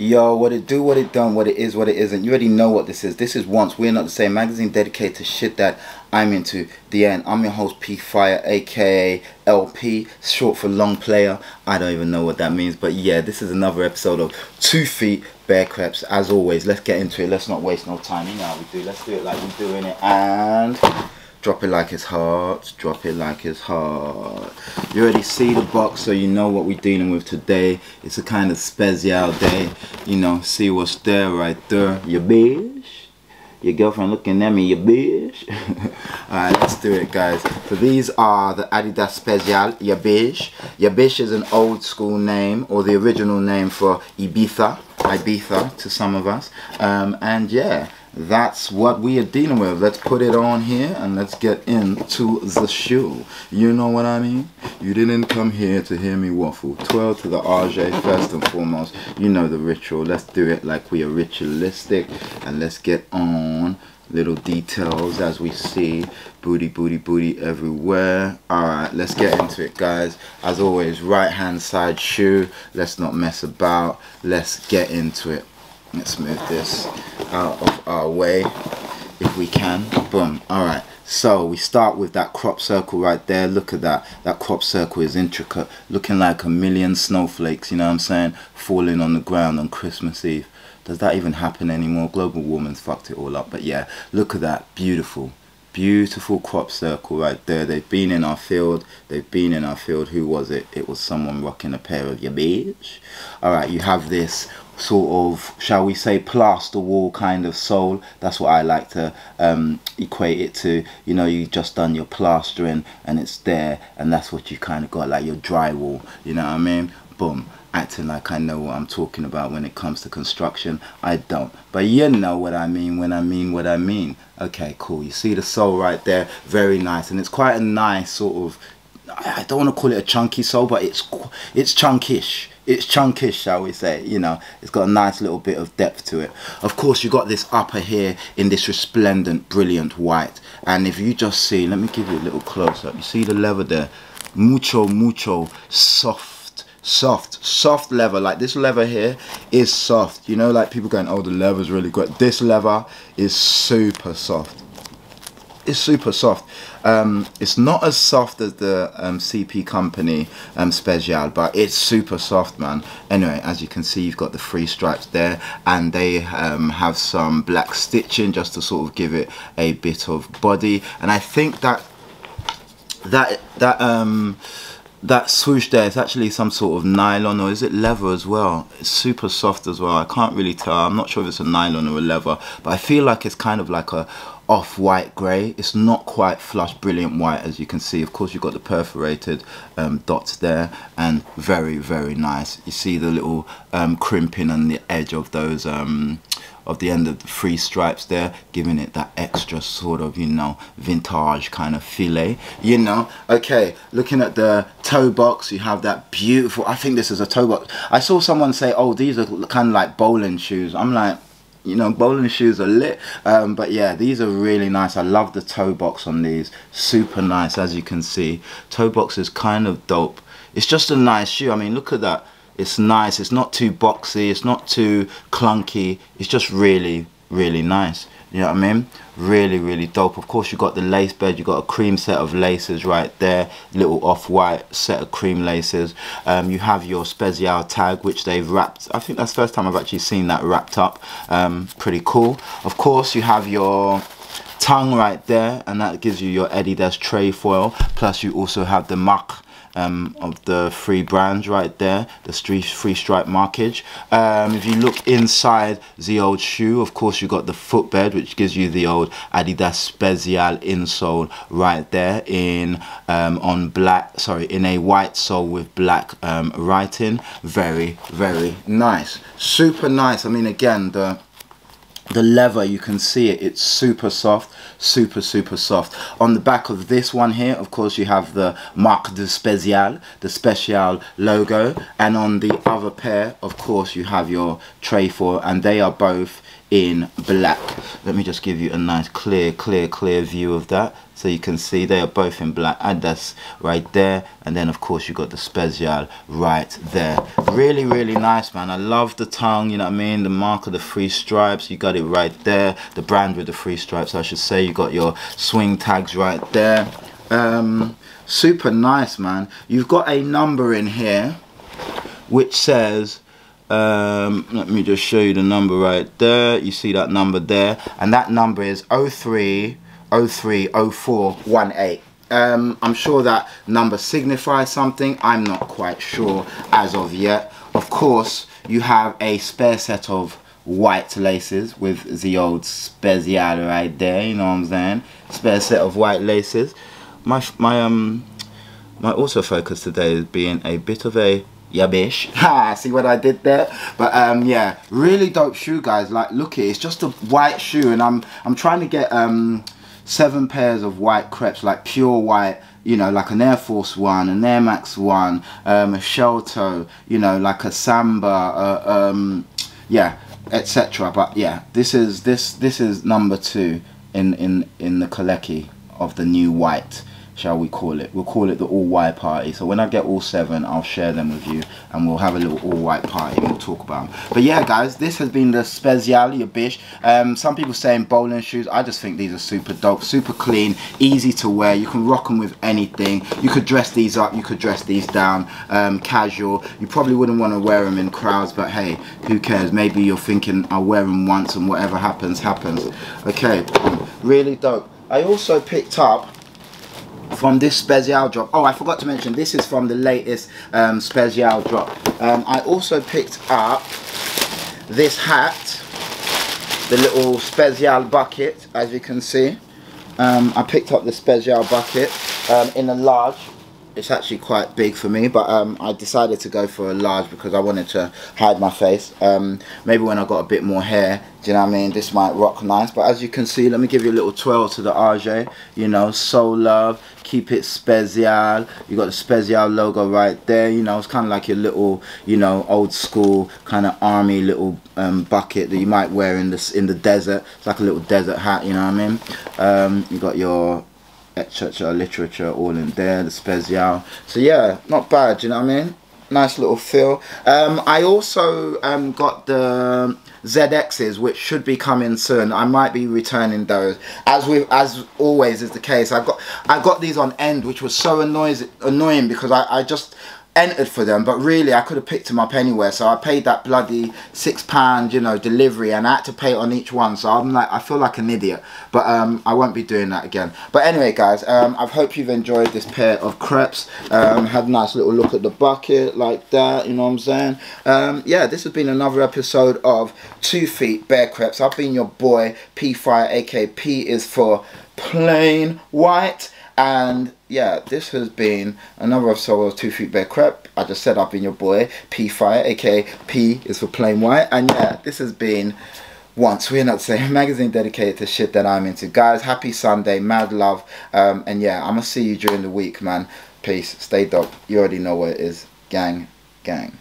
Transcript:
Yo, what it do, what it done, what it is, what it isn't. You already know what this is. This is Once We're Not the Same, magazine dedicated to shit that I'm into. The end. I'm your host, P Fire, aka LP, short for long player. I don't even know what that means, but yeah, this is another episode of 2 Feet Bare Creps. As always, let's get into it. Let's not waste no time. You know how we do. Let's do it like we're doing it, and drop it like it's hot. Drop it like it's hot. You already see the box, so you know what we're dealing with today. It's a kind of special day. You know, see what's there right there. YABISH. Your girlfriend looking at me, YABISH. Alright, let's do it, guys. So these are the Adidas Spzl Yabisah. YABISH is an old school name, or the original name for Ibiza to some of us. And yeah, that's what we are dealing with. Let's put it on here and let's get into the shoe. You know what I mean? You didn't come here to hear me waffle. 12 to the RJ first and foremost. You know the ritual. Let's do it like we are ritualistic, and let's get on. Little details as we see. Booty, booty, booty everywhere. Alright, let's get into it, guys. As always, right hand side shoe. Let's not mess about. Let's get into it. Let's move this out of our way if we can. Boom. Alright, so we start with that crop circle right there. Look at that. That crop circle is intricate, looking like a million snowflakes, you know what I'm saying, falling on the ground on Christmas Eve. Does that even happen anymore? Global warming's fucked it all up. But yeah, look at that. Beautiful, beautiful crop circle right there. They've been in our field. They've been in our field. Who was it? It was someone rocking a pair of YABISH. Alright, you have this sort of, shall we say, plaster wall kind of sole. That's what I like to equate it to. You know, you just done your plastering and it's there, and that's what you kind of got, like your drywall. You know what I mean? Boom. Acting like I know what I'm talking about when it comes to construction. I don't, but you know what I mean when I mean what I mean. Okay, cool. You see the sole right there, very nice, and it's quite a nice sort of, I don't want to call it a chunky sole, but it's chunkish. It's chunkish, shall we say. You know, it's got a nice little bit of depth to it. Of course, you got this upper here in this resplendent, brilliant white, and if you just see, let me give you a little close up. You see the leather there, mucho soft leather. Like this leather here is soft, you know, like people going, oh, the leather's really good. This leather is super soft. It's super soft. It's not as soft as the CP company Spzl, but it's super soft, man. Anyway, as you can see, you've got the 3 stripes there, and they have some black stitching just to sort of give it a bit of body. And I think that swoosh there is actually some sort of nylon, or is it leather as well? It's super soft as well. I can't really tell. I'm not sure if it's a nylon or a leather, but I feel like it's kind of like a off-white grey. It's not quite flush brilliant white, as you can see. Of course, you've got the perforated dots there, and very, very nice. You see the little crimping on the edge of those of the end of the 3 stripes there, giving it that extra sort of, you know, vintage kind of fillet, you know. Okay, looking at the toe box, you have that beautiful, I think this is a toe box. I saw someone say, oh, these are kind of like bowling shoes. I'm like, you know, bowling shoes are lit, but yeah, these are really nice. I love the toe box on these. Super nice, as you can see. Toe box is kind of dope. It's just a nice shoe. I mean, look at that. It's nice. It's not too boxy. It's not too clunky. It's just really, really nice. You know what I mean? Really, really dope. Of course, you got the lace bed. You got a cream set of laces right there. Little off-white set of cream laces. You have your Spzl tag, which they've wrapped. I think that's the first time I've actually seen that wrapped up. Pretty cool. Of course, you have your tongue right there, and that gives you your Adidas tray foil. Plus, you also have the marque of the 3 brands right there, the 3 stripe markage. If you look inside the old shoe, of course you got the footbed, which gives you the old Adidas Spzl insole right there in on black, sorry, in a white sole with black writing. Very, very nice. Super nice. I mean, again, the leather, you can see it, it's super soft, super soft. On the back of this one here, of course, you have the Marque de Spzl, the Special logo, and on the other pair, of course, you have your tray foil, and they are both in black. Let me just give you a nice clear view of that. So you can see they are both in black. Adidas right there, and then of course you got the Spzl right there. Really, really nice, man. I love the tongue, you know what I mean, the mark of the 3 stripes, you got it right there, the brand with the 3 stripes I should say. You got your swing tags right there. Super nice, man. You've got a number in here which says, let me just show you the number right there. You see that number there, and that number is 03030418. I'm sure that number signifies something. I'm not quite sure as of yet. Of course, you have a spare set of white laces with the old Spzl right there, you know what I'm saying? Spare set of white laces. My autofocus today is being a bit of a YABISH. Ha, see what I did there? But yeah, really dope shoe, guys. Like, look at it, it's just a white shoe, and I'm trying to get 7 pairs of white crepes, like pure white, you know, like an Air Force One, an Air Max One, a shell toe, you know, like a Samba, yeah, etc. But yeah, this is number 2 in the Kaleki of the new white, shall we call it. We'll call it the all white party. So when I get all 7, I'll share them with you, and we'll have a little all white party and we'll talk about them. But yeah, guys, this has been the Spzl Yabisah. Some people saying bowling shoes. I just think these are super dope, super clean, easy to wear. You can rock them with anything. You could dress these up, you could dress these down, casual. You probably wouldn't want to wear them in crowds, but hey, who cares? Maybe you're thinking, I'll wear them once and whatever happens happens. Okay, really dope. I also picked up from this Spzl drop. Oh, I forgot to mention, this is from the latest Spzl drop. I also picked up this hat, the little Spzl bucket, as you can see. I picked up the Spzl bucket in a large. It's actually quite big for me, but I decided to go for a large because I wanted to hide my face. Maybe when I got a bit more hair, do you know what I mean, this might rock nice. But as you can see, let me give you a little twirl to the RJ. You know, soul love, keep it Spzl. You got the Spzl logo right there. You know, it's kind of like your little, you know, old school kind of army little bucket that you might wear in the desert. It's like a little desert hat, you know what I mean. You got your etc. literature all in there, the Spzl. So yeah, not bad, you know what I mean. Nice little feel. I also got the ZXs, which should be coming soon. I might be returning those, as always is the case. I got these on end, which was so annoying because I just entered for them, but really I could have picked them up anywhere. So I paid that bloody £6, you know, delivery, and I had to pay it on each one. So I'm like, I feel like an idiot, but I won't be doing that again. But anyway, guys, I hope you've enjoyed this pair of crepes. Had a nice little look at the bucket like that, you know what I'm saying. Yeah, this has been another episode of 2 Feet Bare Crepes. I've been your boy P Fire, aka P is for plain white. And yeah, this has been another episode of 2 Feet Bare Crepe. I just said I've been your boy P Fire, aka P is for plain white. And yeah, this has been Once We're Not Saying, magazine dedicated to shit that I'm into. Guys, happy Sunday, mad love. And yeah, I'm gonna see you during the week, man. Peace, stay dope. You already know what it is. Gang, gang.